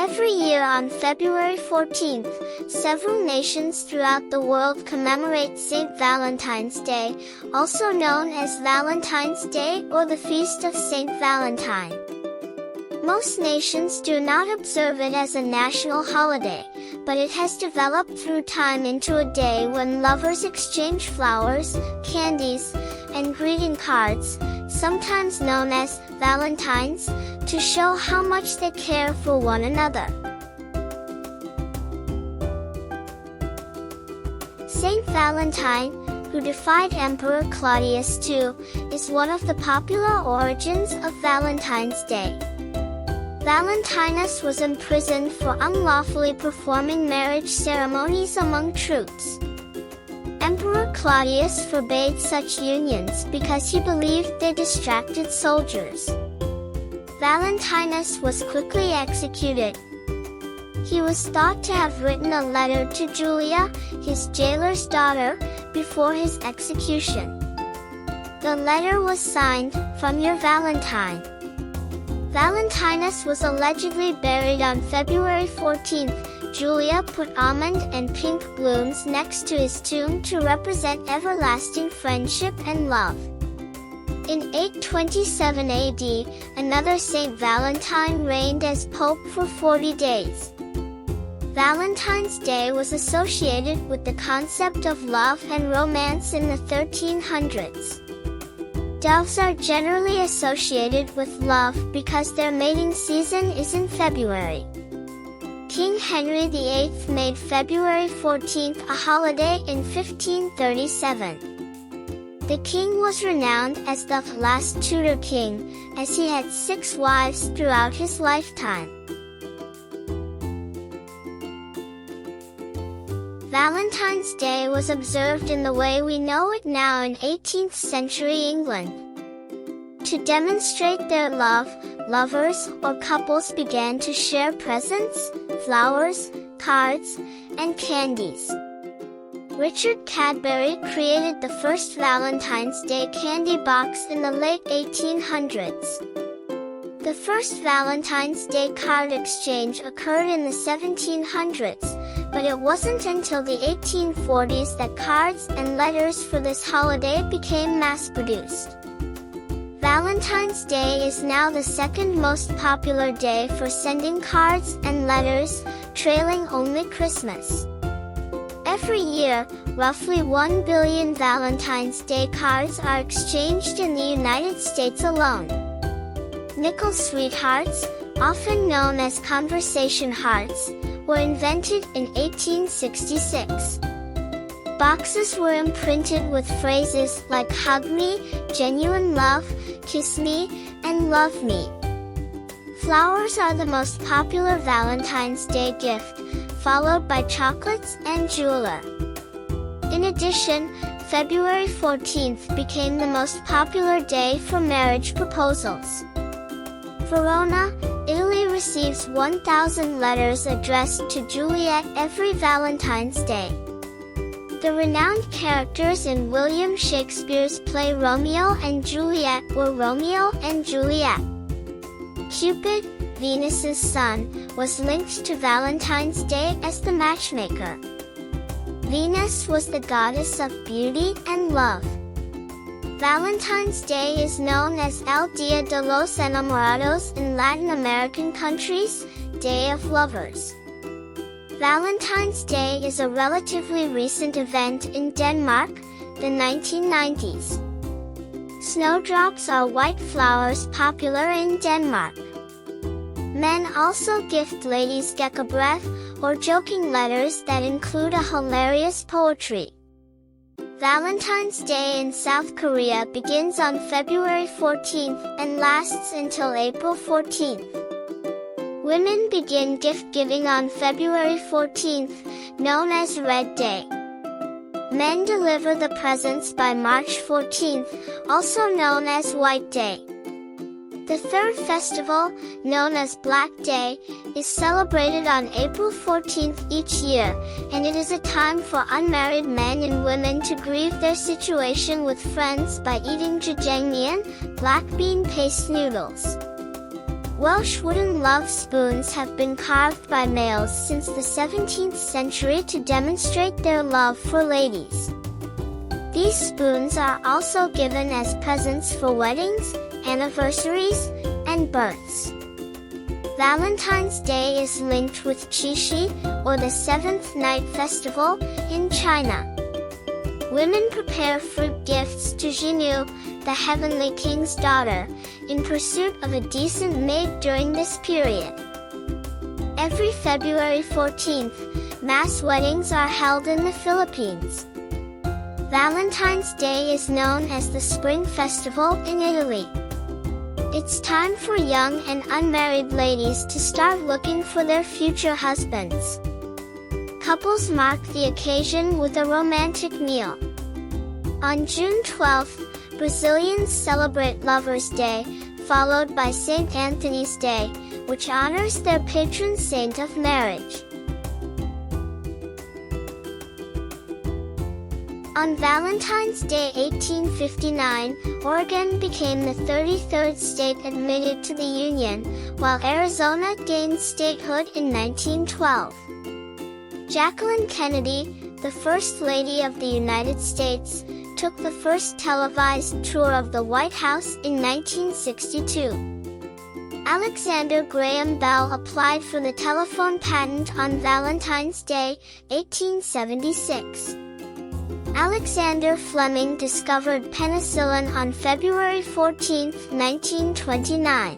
Every year on February 14th, several nations throughout the world commemorate Saint Valentine's Day, also known as Valentine's Day or the Feast of Saint Valentine. Most nations do not observe it as a national holiday, but it has developed through time into a day when lovers exchange flowers, candies, and greeting cards, sometimes known as valentines, to show how much they care for one another. Saint Valentine, who defied Emperor Claudius II, is one of the popular origins of Valentine's Day. Valentinus was imprisoned for unlawfully performing marriage ceremonies among troops. Emperor Claudius forbade such unions because he believed they distracted soldiers. Valentinus was quickly executed. He was thought to have written a letter to Julia, his jailer's daughter, before his execution. The letter was signed, "From your Valentine." Valentinus was allegedly buried on February 14th. Julia put almond and pink blooms next to his tomb to represent everlasting friendship and love. In 827 AD, another Saint Valentine reigned as pope for 40 days. Valentine's Day was associated with the concept of love and romance in the 1300s. Doves are generally associated with love because their mating season is in February. King Henry VIII made February 14th a holiday in 1537. The king was renowned as the last Tudor king, as he had 6 wives throughout his lifetime. Valentine's Day was observed in the way we know it now in 18th century England. To demonstrate their love, lovers or couples began to share presents, flowers, cards, and candies. Richard Cadbury created the first Valentine's Day candy box in the late 1800s. The first Valentine's Day card exchange occurred in the 1700s, but it wasn't until the 1840s that cards and letters for this holiday became mass-produced. Valentine's Day is now the second most popular day for sending cards and letters, trailing only Christmas. Every year, roughly 1 billion Valentine's Day cards are exchanged in the United States alone. Nickel sweethearts, often known as conversation hearts, were invented in 1866. Boxes were imprinted with phrases like "hug me," "genuine love," "kiss me," and "love me." Flowers are the most popular Valentine's Day gift, followed by chocolates and jewelry. In addition, February 14th became the most popular day for marriage proposals. Verona, Italy receives 1,000 letters addressed to Juliet every Valentine's Day. The renowned characters in William Shakespeare's play Romeo and Juliet were Romeo and Juliet. Cupid, Venus's son, was linked to Valentine's Day as the matchmaker. Venus was the goddess of beauty and love. Valentine's Day is known as El Día de los Enamorados in Latin American countries, Day of Lovers. Valentine's Day is a relatively recent event in Denmark, the 1990s. Snowdrops are white flowers popular in Denmark. Men also gift ladies gekkebrev, or joking letters that include a hilarious poetry. Valentine's Day in South Korea begins on February 14th and lasts until April 14th. Women begin gift-giving on February 14th, known as Red Day. Men deliver the presents by March 14th, also known as White Day. The third festival, known as Black Day, is celebrated on April 14th each year, and it is a time for unmarried men and women to grieve their situation with friends by eating jjajangmyeon, black bean paste noodles. Welsh wooden love spoons have been carved by males since the 17th century to demonstrate their love for ladies. These spoons are also given as presents for weddings, anniversaries, and births. Valentine's Day is linked with Qixi, or the seventh night festival, in China. Women prepare fruit gifts to Xinu, the heavenly king's daughter, in pursuit of a decent mate during this period. Every February 14th, mass weddings are held in the Philippines. Valentine's Day is known as the Spring Festival in Italy. It's time for young and unmarried ladies to start looking for their future husbands. Couples mark the occasion with a romantic meal. On June 12th, Brazilians celebrate Lover's Day, followed by St. Anthony's Day, which honors their patron saint of marriage. On Valentine's Day 1859, Oregon became the 33rd state admitted to the Union, while Arizona gained statehood in 1912. Jacqueline Kennedy, the First Lady of the United States, took the first televised tour of the White House in 1962. Alexander Graham Bell applied for the telephone patent on Valentine's Day, 1876. Alexander Fleming discovered penicillin on February 14, 1929.